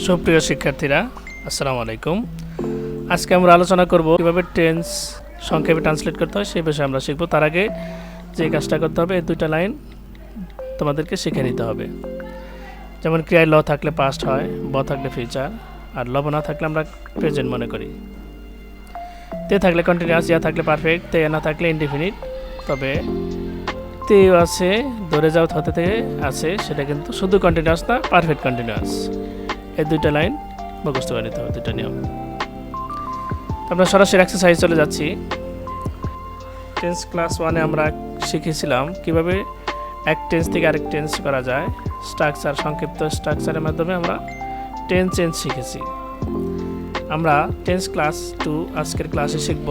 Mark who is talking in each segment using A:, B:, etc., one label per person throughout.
A: সুপ্রিয় শিক্ষার্থীরা, আসসালামু আলাইকুম। আজকে আমরা আলোচনা করব কিভাবে টেন্স সংক্ষেপে ট্রান্সলেট করতে হয় সেই বিষয়ে আমরা শিখব। তার আগে যে কাজটা করতে হবে, এই দুইটা লাইন তোমাদেরকে শিখে নিতে হবে। যেমন ক্রিয়ায় ল থাকলে পাস্ট হয়, ব থাকলে ফিউচার, আর লব না থাকলে আমরা প্রেজেন্ট মনে করি। তে থাকলে কন্টিনিউয়াস, ইয়া থাকলে পারফেক্ট, তে না থাকলে ইনডিফিনিট। তবে তে আছে, ধরে যাও হতে থেকে আছে, সেটা কিন্তু শুধু কন্টিনিউয়াস না, পারফেক্ট কন্টিনিউয়াস। এই দুইটা লাইন মুখস্থ করে নিতে হবে, দুইটা নিয়ম। আমরা সরাসরি এক্সারসাইজ চলে যাচ্ছি। টেন্স ক্লাস 1-এ আমরা শিখেছিলাম কিভাবে এক টেন্স থেকে আরেক টেন্স করা যায়। স্ট্রাকচার, সংক্ষিপ্ত স্ট্রাকচারের মাধ্যমে আমরা টেন্স চেঞ্জ শিখেছি। আমরা টেন্স ক্লাস 2 আজকের ক্লাসে শিখব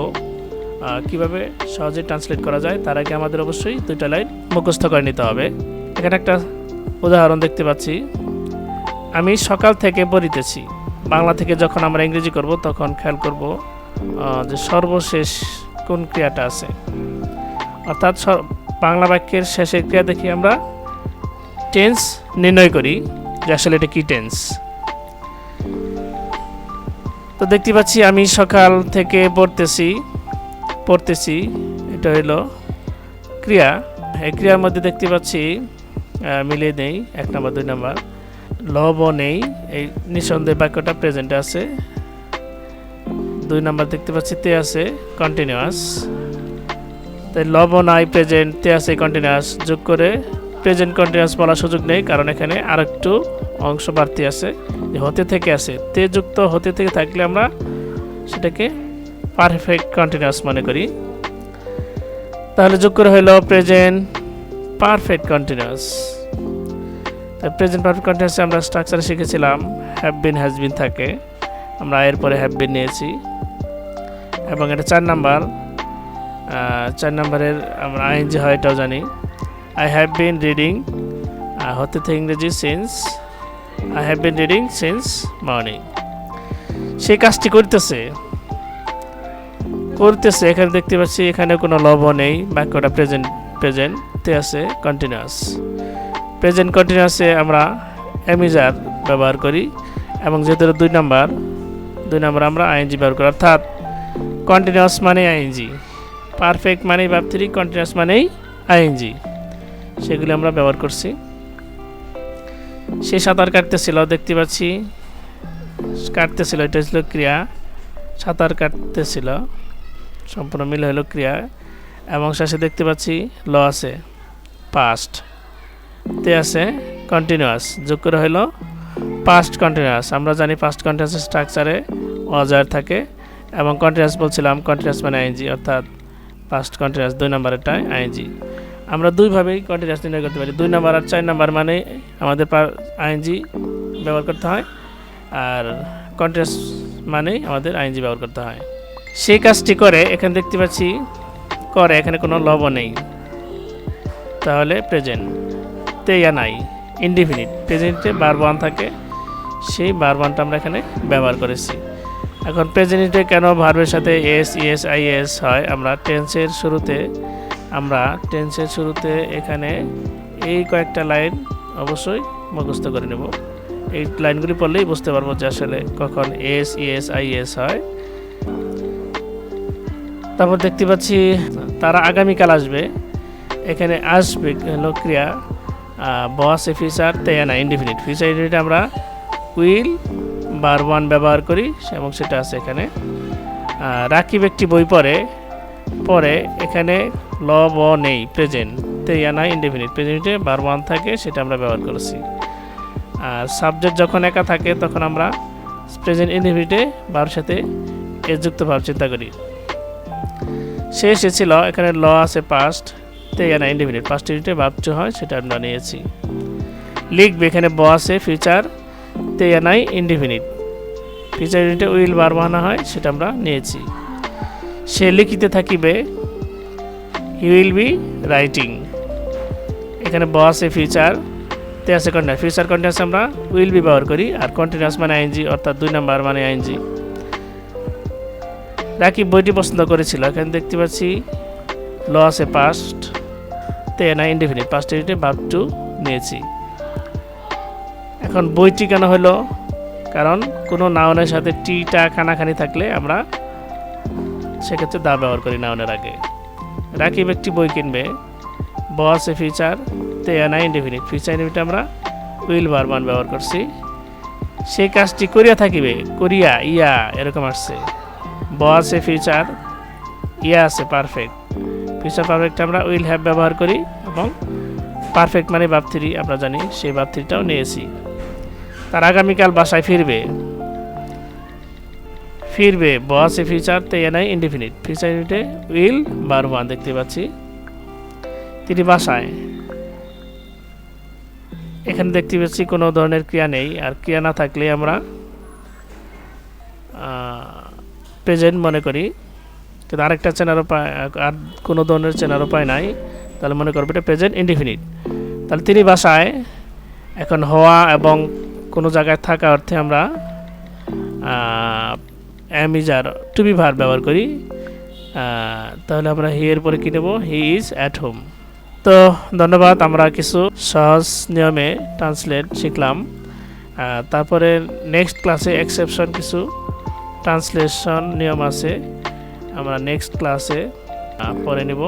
A: কিভাবে সহজে ট্রান্সলেট করা যায়। তার আগে আমাদের অবশ্যই দুইটা লাইন মুখস্থ করে নিতে হবে। এখানে একটা উদাহরণ দেখতে পাচ্ছি, আমি সকাল থেকে পড়িতেছি। বাংলা থেকে যখন আমরা ইংরেজি করব তখন খেয়াল করব যে সর্বশেষ কোন ক্রিয়াটা আছে, অর্থাৎ বাংলা বাক্যের শেষের ক্রিয়া দেখি আমরা টেন্স নির্ণয় করি যে আসলে এটা কি টেন্স। তো দেখতে পাচ্ছি আমি সকাল থেকে পড়তেছি, এটা হইল ক্রিয়া। এই ক্রিয়ার মধ্যে দেখতে পাচ্ছি মিলিয়ে নেই 1 নম্বর 2 নম্বর, লব নেই, এই নিঃসন্দেহে বাক্যটা প্রেজেন্টে আছে। 2 নম্বর দেখতে পাচ্ছি তে আছে, কন্টিনিউয়াস। তাই লব নাই, প্রেজেন্ট, তে আছে, কন্টিনিউয়াস। যোগ করে প্রেজেন্ট কন্টিনিউয়াস বলার সুযোগ নেই, কারণ এখানে আরেকটু অংশ বাড়তি আছে, যে হতে থেকে আছে। তে যুক্ত হতে থেকে থাকলে আমরা সেটাকে পারফেক্ট কন্টিনিউয়াস মনে করি। তাহলে যোগ করে হইল present perfect continuous. Present perfect কন্টিনিউয়াসে আমরা স্ট্রাকচারে শিখেছিলাম হ্যাভ বিন, হ্যাজ বিন থাকে, আমরা এর পরে হ্যাভ বিন নিয়েছি। এবং এটা 4 নম্বরের আমরা আইএনজি হয় এটাও জানি। আই হ্যাভ বিন রিডিং, হতে থেকে ইংরেজি since, I have been reading since morning. সেই কাজটি করতেছে। এখানে দেখতে পাচ্ছি এখানে কোনো লব নেই, বাক্যটা প্রেজেন্টে আছে, কন্টিনিউয়াস। প্রেজেন্ট কন্টিনিউয়াসে আমরা অ্যামিজার ব্যবহার করি, এবং যেহেতু 2 নম্বর আমরা আইএনজি ব্যবহার করি, অর্থাৎ কন্টিনিউয়াস মানে আইএনজি, পারফেক্ট মানে ভার্ব 3, কন্টিনিউয়াস মানেই আইএনজি, সেগুলি আমরা ব্যবহার করছি। সে সাঁতার কাটতেছিল, দেখতে পাচ্ছি কাটতেছিল, এটা ছিল ক্রিয়া। সাঁতার কাটতেছিল সম্পূর্ণ মিলে হলো ক্রিয়া। এবং শেষে দেখতে পাচ্ছি ল আছে, পাস্ট, তে আছে, কন্টিনিউয়াস। যোগ করে হইল পাস্ট কন্টিনিউয়াস। আমরা জানি পাস্ট কন্টিনিউয়াস স্ট্রাকচারে অজার থাকে, এবং কন্টিনিউয়াস বলছিলাম কন্টিনিউয়াস মানে আইএনজি, অর্থাৎ পাস্ট কন্টিনিউয়াস 2 নম্বরেরটাই আইএনজি। আমরা দুইভাবেই কন্টিনিউয়াস নির্ণয় করতে পারি। 2 নম্বর আর 4 নম্বর মানে আমাদের আইএনজি ব্যবহার করতে হয়, আর কন্টিনিউয়াস মানেই আমাদের আইএনজি ব্যবহার করতে হয়। সেই কাজটি করে এখানে দেখতে পাচ্ছি এখানে কোনো লব নেই, তাহলে প্রেজেন্ট। তে ইয়া নাই, ইনডিফিনিট। প্রেজেন্টে ভার্ব 1 থাকে, সেই ভার্ব 1টা আমরা এখানে ব্যবহার করেছি। এখন প্রেজেন্টে কেন ভার্বের সাথে এস, ইএস, আইএস হয়? আমরা টেন্সের শুরুতে এখানে এই কয়েকটা লাইন অবশ্যই মুখস্থ করে নেব। এই লাইনগুলি পড়লেই বুঝতে পারবো যে আসলে কখন এস, ইএস, আইএস হয়। তারপর দেখতে পাচ্ছি তারা আগামীকাল আসবে, এখানে আসবে হলো ক্রিয়া, বস এ ফিউচার, তে না ইনডিফিনিট। ফিউচার ইনডিফিনিট আমরা উইল ভার্ব 1 ব্যবহার করি, এবং সেটা আছে এখানে। রাকিব একটি বই পরে এখানে লব নেই, প্রেজেন্ট, তে না ইনডিফিনিট। প্রেজেন্টে ভার্ব 1 থাকে, সেটা আমরা ব্যবহার করেছি। আর সাবজেক্ট যখন একা থাকে তখন আমরা প্রেজেন্ট ইনডিফিনিটে ভার্বের সাথে এস যুক্ত ভাব চিন্তা করি। সে এসেছিল, এখানে ল আছে পাস্ট, তে না ইনডিফিনিট। পাস্ট ইউনিটে ভার্ব 2 হয়, সেটা আমরা নিয়েছি। লিখবে, এখানে ব আছে, ফিউচার, তে নাই ইনডিফিনিট। ফিউচার ইউনিটে উইল ভার্ব 1 হয়, সেটা আমরা নিয়েছি। সে লিখিতে থাকিবে, হি উইল বি রাইটিং। এখানে ব আছে, ফিউচার, তে আছে কন্টিনিউয়াস। ফিউচার কন্টিনিউয়াস আমরা উইল বি ব্যবহার করি, আর কন্টিনিউয়াস মানে আইএনজি, অর্থাৎ 2 নম্বর মানে আইএনজি। রাকিব বইটি পছন্দ করেছিল, এখানে দেখতে পাচ্ছি ল আছে পাস্ট, তে না ইনডিফিনিট। পাস্ট ইউনিটে ভার্ব 2 নিয়েছি। এখন বইটি কেন হলো, কারণ কোনো নাউনের সাথে টিটা খানাখানি থাকলে আমরা সেক্ষেত্রে দা ব্যবহার করি নাউনের আগে। রাকিব একটি বই কিনবে, ব আছে ফিউচার, তে নাই ইনডেফিনিট, ফিউচার ইনডেফিনিট আমরা উইল ভার্ব ওয়ান ব্যবহার করছি। সেই কাজটি করিয়া থাকিবে, করিয়া ইয়া এরকম আসছে। ব আছে ফিউচার, ইয়া আছে পারফেক্ট, ফিউচার পারফেক্ট আমরা উইল হ্যাভ ব্যবহার করি, এবং পারফেক্ট মানে ভার্ব থ্রি আমরা জানি, সেই ভার্ব থ্রিটাও নিয়েছি। তার আগামীকাল বাসায় ফিরবে, ফিরবে ব আছে ফিউচার, তে নাই ইনডেফিনিট, ফিউচার ইনডেফিনিটে উইল ভার্ব ওয়ান দেখতে পাচ্ছি। তিনি বাসায়, এখানে দেখতে পাচ্ছি কোনো ধরনের ক্রিয়া নেই, আর ক্রিয়া না থাকলে আমরা প্রেজেন্ট মনে করি, কিন্তু আরেকটা চেনার উপায়, আর কোনো ধরনের চেনার উপায় নাই, তাহলে মনে করবো এটা প্রেজেন্ট ইনডেফিনিট। তাহলে তিনি বাসায়, এখন হওয়া এবং কোনো জায়গায় থাকা অর্থে আমরা am is are to be verb ব্যবহার করি। তাহলে আমরা হি এর পরে কী নেব, হি ইজ অ্যাট হোম। তো ধন্যবাদ, আমরা কিছু সহজ নিয়মে ট্রান্সলেট শিখলাম। তারপরে নেক্সট ক্লাসে এক্সেপশন কিছু ট্রান্সলেশন নিয়ম আছে, আমরা নেক্সট ক্লাসে পড়ে নেব।